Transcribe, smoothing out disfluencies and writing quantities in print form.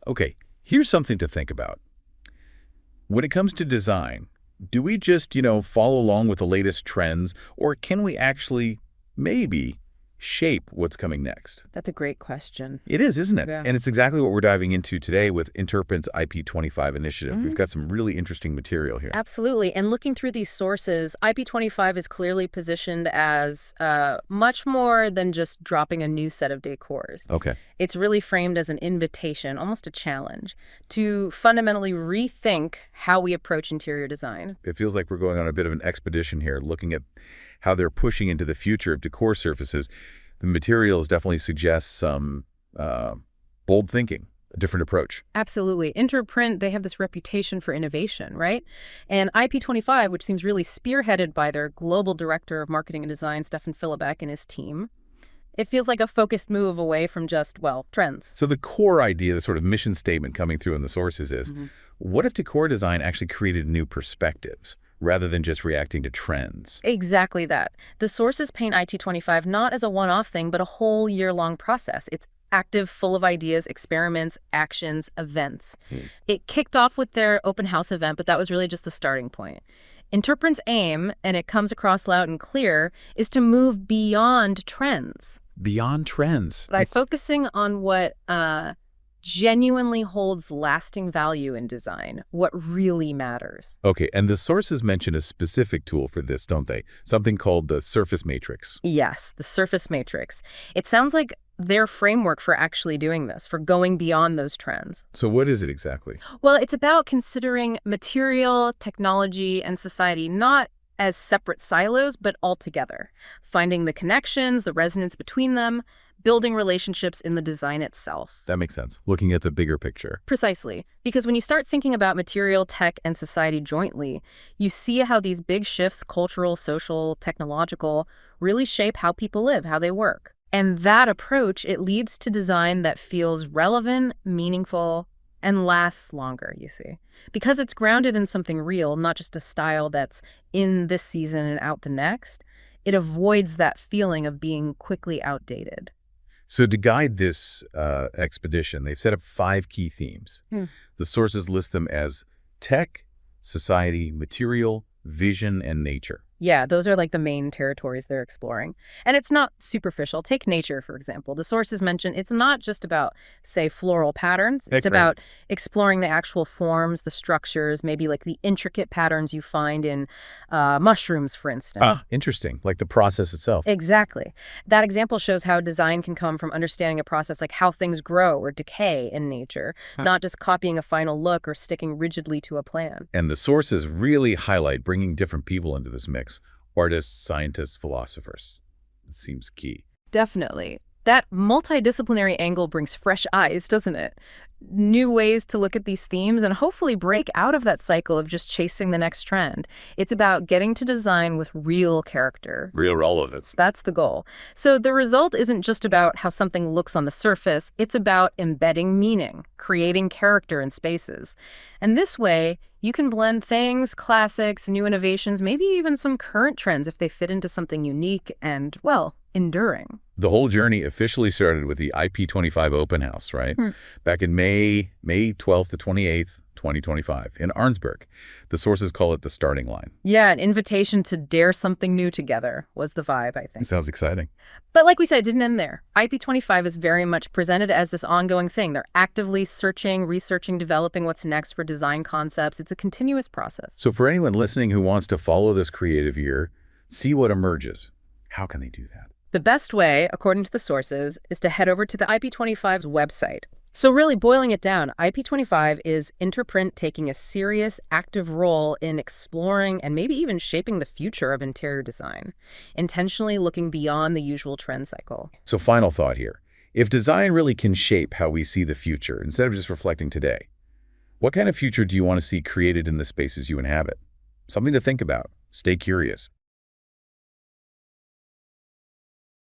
Okay, here's something to think about. When it comes to design, do we just, follow along with the latest trends, or can we actually maybe shape what's coming next? That's a great question. It is, isn't it? Yeah. And it's exactly what we're diving into today with INTERPRINT's IP25 initiative. Mhm. We've got some really interesting material here. Absolutely. And looking through these sources, IP25 is clearly positioned as much more than just dropping a new set of decors. Okay. It's really framed as an invitation, almost a challenge, to fundamentally rethink how we approach interior design. It feels like we're going on a bit of an expedition here, looking at how they're pushing into the future of decor surfaces. The materials definitely suggest some bold thinking, a different approach. Absolutely. INTERPRINT, they have this reputation for innovation, right? And IP25, which seems really spearheaded by their global director of marketing and design, Stefan Philibek, and his team, it feels like a focused move away from just, well, trends. So the core idea, the sort of mission statement coming through in the sources is, what if decor design actually created new perspectives rather than just reacting to trends? Exactly that. The sources paint IT25 not as a one-off thing, but a whole year-long process. It's active, full of ideas, experiments, actions, events. It kicked off with their open house event, but that was really just the starting point. INTERPRINT's aim, and it comes across loud and clear, is to move beyond trends. Beyond trends. By focusing on what genuinely holds lasting value in design, what really matters. Okay, and the sources mention a specific tool for this, don't they? Something called the surface matrix. Yes, the surface matrix. It sounds like their framework for actually doing this, for going beyond those trends. So what is it exactly? Well, it's about considering material, technology, and society not as separate silos, but all together. Finding the connections, the resonance between them, building relationships in the design itself. That makes sense. Looking at the bigger picture. Precisely. Because when you start thinking about material, tech, and society jointly, you see how these big shifts, cultural, social, technological, really shape how people live, how they work. And that approach, it leads to design that feels relevant, meaningful, and lasts longer, you see. Because it's grounded in something real, not just a style that's in this season and out the next, it avoids that feeling of being quickly outdated. So to guide this expedition, they've set up 5 key themes. The sources list them as tech, society, material, vision, and nature. Yeah, those are like the main territories they're exploring. And it's not superficial. Take nature, for example. The sources mention it's not just about, say, floral patterns. It's about exploring the actual forms, the structures, maybe like the intricate patterns you find in mushrooms, for instance. Interesting. Like the process itself. Exactly. That example shows how design can come from understanding a process like how things grow or decay in nature, not just copying a final look or sticking rigidly to a plan. And the sources really highlight bringing different people into this mix. Artists, scientists, philosophers. It seems key. Definitely. That multidisciplinary angle brings fresh eyes, doesn't it? New ways to look at these themes and hopefully break out of that cycle of just chasing the next trend. It's about getting to design with real character. Real relevance. That's the goal. So the result isn't just about how something looks on the surface. It's about embedding meaning, creating character in spaces. And this way, you can blend things, classics, new innovations, maybe even some current trends if they fit into something unique and, well, enduring. The whole journey officially started with the IP25 open house, right? Back in May 12th to 28th, 2025 in Arnsberg. The sources call it the starting line. Yeah, an invitation to dare something new together was the vibe, I think. Sounds exciting. But like we said, it didn't end there. IP25 is very much presented as this ongoing thing. They're actively searching, researching, developing what's next for design concepts. It's a continuous process. So for anyone listening who wants to follow this creative year, see what emerges, how can they do that? The best way, according to the sources, is to head over to the IP25's website. So really boiling it down, IP25 is INTERPRINT taking a serious, active role in exploring and maybe even shaping the future of interior design, intentionally looking beyond the usual trend cycle. So final thought here. If design really can shape how we see the future instead of just reflecting today, what kind of future do you want to see created in the spaces you inhabit? Something to think about. Stay curious.